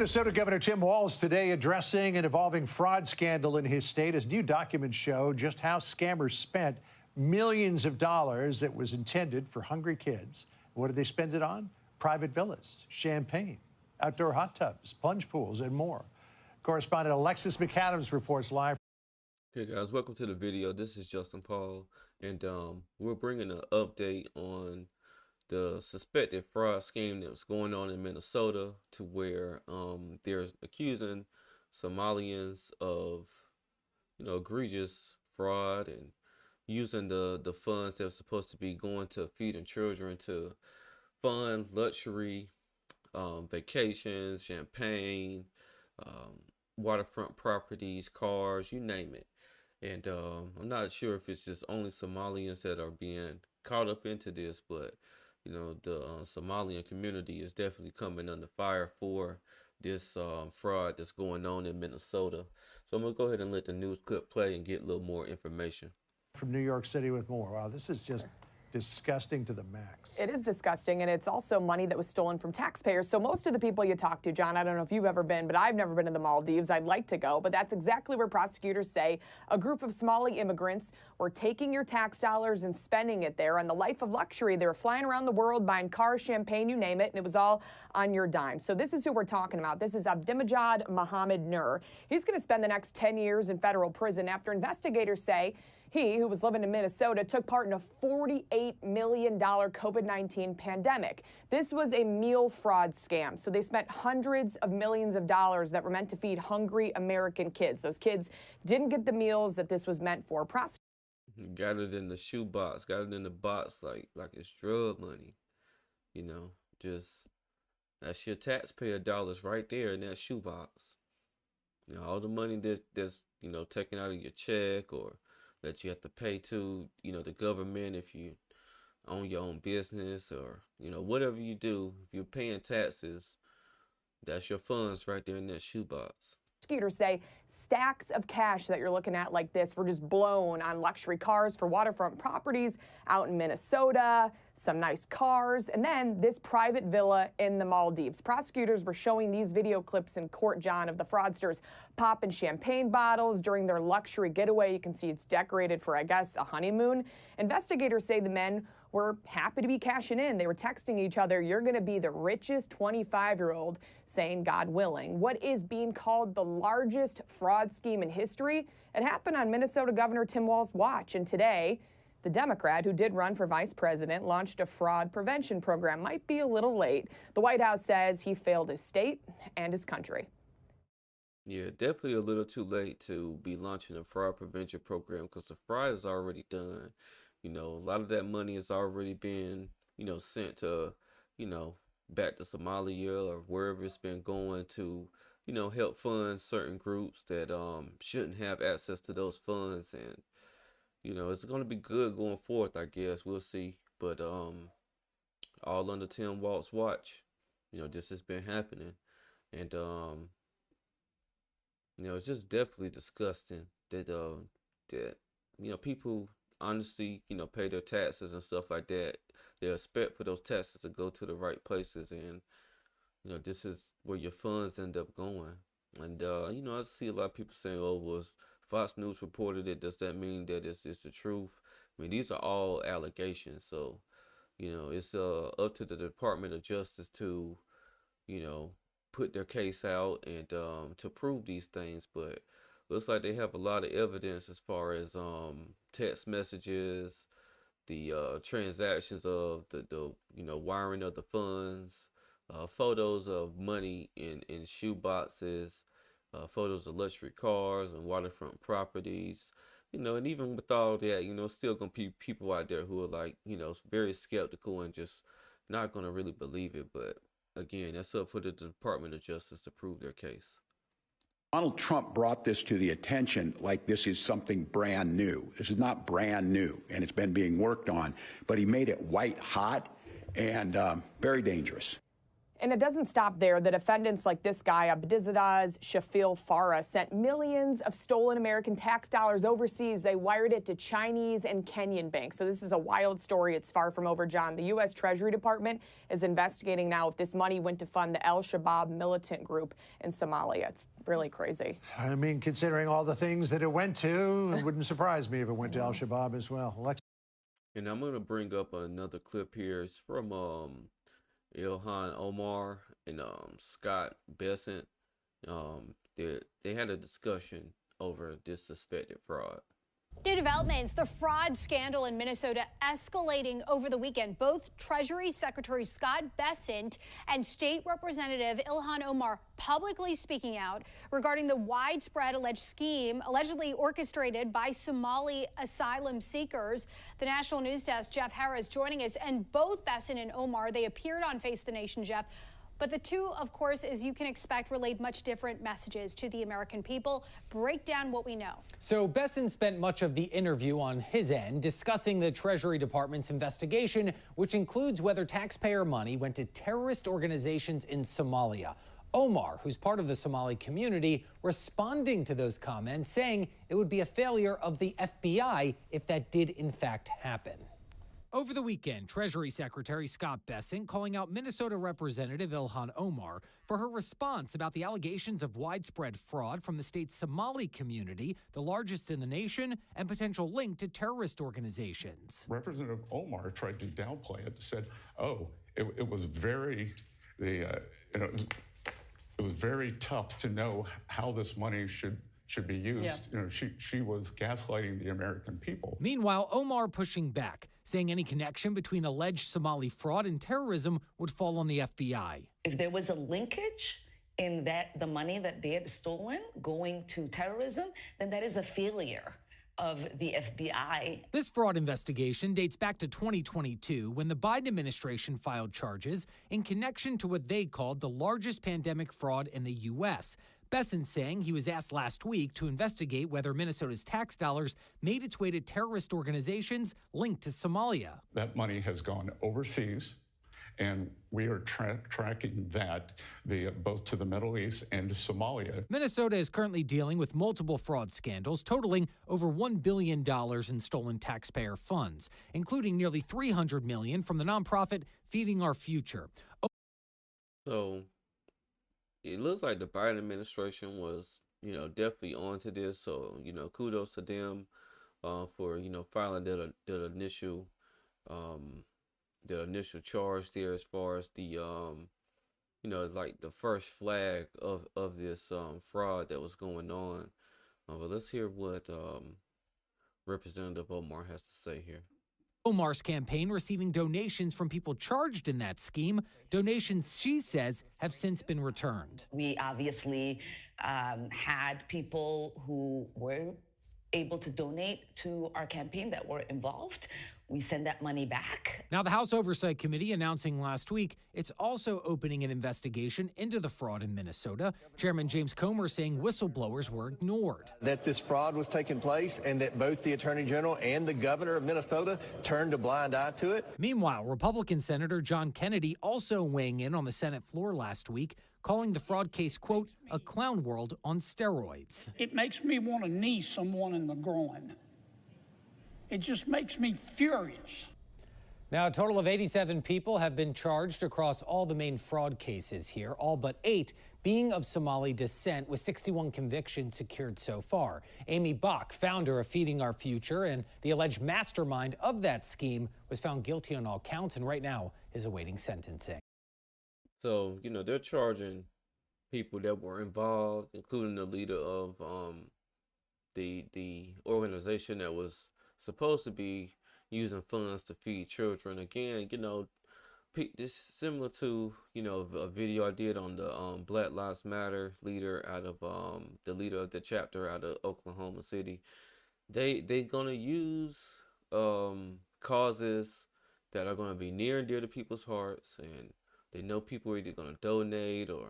Minnesota Governor Tim Walz today addressing an evolving fraud scandal in his state as new documents show just how scammers spent millions of dollars that was intended for hungry kids. What did they spend it on? Private villas, champagne, outdoor hot tubs, plunge pools, and more. Correspondent Alexis McAdams reports live. Hey guys, welcome to the video. This is Justin Paul, and we're bringing an update on the suspected fraud scheme that was going on in Minnesota, to where they're accusing Somalians of, egregious fraud and using the funds that are supposed to be going to feeding children to fund luxury vacations, champagne, waterfront properties, cars, you name it. And I'm not sure if it's just only Somalians that are being caught up into this, but the Somalian community is definitely coming under fire for this fraud that's going on in Minnesota. So I'm going to go ahead and let the news clip play and get a little more information. From New York City with more. Wow, this is just disgusting to the max. It is disgusting, and it's also money that was stolen from taxpayers. So most of the people you talk to, John, I don't know if you've ever been, but I've never been to the Maldives. I'd like to go, but that's exactly where prosecutors say a group of Somali immigrants were taking your tax dollars and spending it there on the life of luxury. They were flying around the world, buying cars, champagne, you name it, and it was all on your dime. So this is who we're talking about. This is Abdimajad Mohammed Nur. He's going to spend the next 10 years in federal prison after investigators say he, who was living in Minnesota, took part in a $48 million COVID-19 pandemic. This was a meal fraud scam. So they spent hundreds of millions of dollars that were meant to feed hungry American kids. Those kids didn't get the meals that this was meant for. Got it in the shoebox, got it in the box like it's drug money. Just that's your taxpayer dollars right there in that shoebox. All the money that's taken out of your check, or that you have to pay to, the government if you own your own business, or, whatever you do, if you're paying taxes, that's your funds right there in that shoebox. Prosecutors say stacks of cash that you're looking at like this were just blown on luxury cars for waterfront properties out in Minnesota, some nice cars, and then this private villa in the Maldives. Prosecutors were showing these video clips in court, John, of the fraudsters popping champagne bottles during their luxury getaway. You can see it's decorated for, I guess, a honeymoon. Investigators say the men were happy to be cashing in. They were texting each other, "You're going to be the richest 25-year-old, saying, God willing. What is being called the largest fraud scheme in history? It happened on Minnesota Governor Tim Walz's watch. And today, the Democrat who did run for vice president launched a fraud prevention program. Might be a little late. The White House says he failed his state and his country. Yeah, definitely a little too late to be launching a fraud prevention program, because the fraud is already done. A lot of that money is already being, sent to, back to Somalia or wherever it's been going to, help fund certain groups that shouldn't have access to those funds. And, it's going to be good going forth, I guess. We'll see. But all under Tim Walz's watch, this has been happening. And, it's just definitely disgusting that, people honestly, pay their taxes and stuff like that. They expect for those taxes to go to the right places, and this is where your funds end up going. And I see a lot of people saying, "Oh, was Fox News reported it? Does that mean that it's the truth?" I mean, these are all allegations, so it's up to the Department of Justice to put their case out and to prove these things. But looks like they have a lot of evidence as far as text messages, the transactions of the wiring of the funds, photos of money in shoe boxes, photos of luxury cars and waterfront properties. And even with all that, still gonna be people out there who are like, very skeptical and just not gonna really believe it. But again, that's up for the Department of Justice to prove their case. Donald Trump brought this to the attention like this is something brand new. This is not brand new, and it's been being worked on, but he made it white hot and very dangerous. And it doesn't stop there. The defendants like this guy, Abdizadaz Shafil Farah, sent millions of stolen American tax dollars overseas. They wired it to Chinese and Kenyan banks. So this is a wild story. It's far from over, John. The U.S. Treasury Department is investigating now if this money went to fund the Al-Shabaab militant group in Somalia. It's really crazy. I mean, considering all the things that it went to, it wouldn't surprise me if it went to Al-Shabaab as well. And I'm going to bring up another clip here. It's from Ilhan Omar and Scott Bessent. They had a discussion over this suspected fraud. New developments, the fraud scandal in Minnesota escalating over the weekend. Both Treasury Secretary Scott Bessent and State Representative Ilhan Omar publicly speaking out regarding the widespread alleged scheme allegedly orchestrated by Somali asylum seekers. The National News Desk, Jeff Harris, joining us. And both Bessent and Omar, they appeared on Face the Nation, Jeff. But the two, of course, as you can expect, relayed much different messages to the American people. Break down what we know. So Bessent spent much of the interview on his end discussing the Treasury Department's investigation, which includes whether taxpayer money went to terrorist organizations in Somalia. Omar, who's part of the Somali community, responding to those comments, saying it would be a failure of the FBI if that did in fact happen. Over the weekend, Treasury Secretary Scott Bessent calling out Minnesota Representative Ilhan Omar for her response about the allegations of widespread fraud from the state's Somali community, the largest in the nation, and potential link to terrorist organizations. Representative Omar tried to downplay it, said, "Oh, it was very, it was very tough to know how this money should be used." Yeah. She was gaslighting the American people. Meanwhile, Omar pushing back, saying any connection between alleged Somali fraud and terrorism would fall on the FBI. If there was a linkage in that the money that they had stolen going to terrorism, then that is a failure of the FBI. This fraud investigation dates back to 2022 when the Biden administration filed charges in connection to what they called the largest pandemic fraud in the U.S. Bessent saying he was asked last week to investigate whether Minnesota's tax dollars made its way to terrorist organizations linked to Somalia. That money has gone overseas, and we are tracking that both to the Middle East and to Somalia. Minnesota is currently dealing with multiple fraud scandals totaling over $1 billion in stolen taxpayer funds, including nearly $300 million from the nonprofit Feeding Our Future. So it looks like the Biden administration was, definitely onto this. So, kudos to them for, filing the initial charge there as far as the, like the first flag of this fraud that was going on. But let's hear what Representative Omar has to say here. Omar's campaign receiving donations from people charged in that scheme, donations she says have since been returned. We obviously had people who were able to donate to our campaign that were involved. We send that money back. Now, the House Oversight Committee announcing last week it's also opening an investigation into the fraud in Minnesota. Chairman James Comer saying whistleblowers were ignored. That this fraud was taking place and that both the Attorney General and the governor of Minnesota turned a blind eye to it. Meanwhile, Republican Senator John Kennedy also weighing in on the Senate floor last week, calling the fraud case, quote, a clown world on steroids. It makes me want to knee someone in the groin. It just makes me furious. Now, a total of 87 people have been charged across all the main fraud cases here, all but 8 being of Somali descent, with 61 convictions secured so far. Amy Bach, founder of Feeding Our Future and the alleged mastermind of that scheme, was found guilty on all counts and right now is awaiting sentencing. So, they're charging people that were involved, including the leader of the organization that was supposed to be using funds to feed children. Again, this similar to, a video I did on the Black Lives Matter leader out of the leader of the chapter out of Oklahoma City. They're gonna use causes that are gonna be near and dear to people's hearts, and they know people are either gonna donate or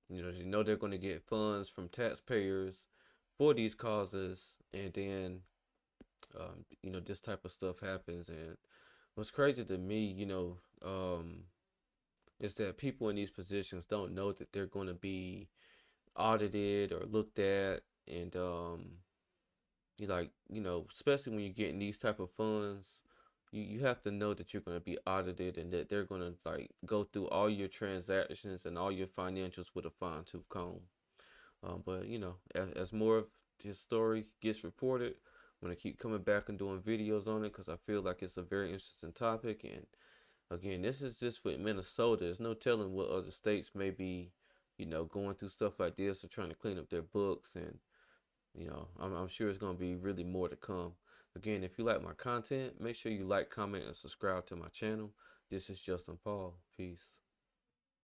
they know they're gonna get funds from taxpayers for these causes, and then this type of stuff happens. And what's crazy to me, is that people in these positions don't know that they're going to be audited or looked at, and you like, especially when you're getting these type of funds, you have to know that you're going to be audited and that they're going to like go through all your transactions and all your financials with a fine-tooth comb. But as more of this story gets reported, I'm going to keep coming back and doing videos on it because I feel like it's a very interesting topic. And again, this is just for Minnesota. There's no telling what other states may be, going through stuff like this or trying to clean up their books. And I'm sure it's going to be really more to come. Again, if you like my content, make sure you like, comment, and subscribe to my channel. This is Justin Paul. Peace.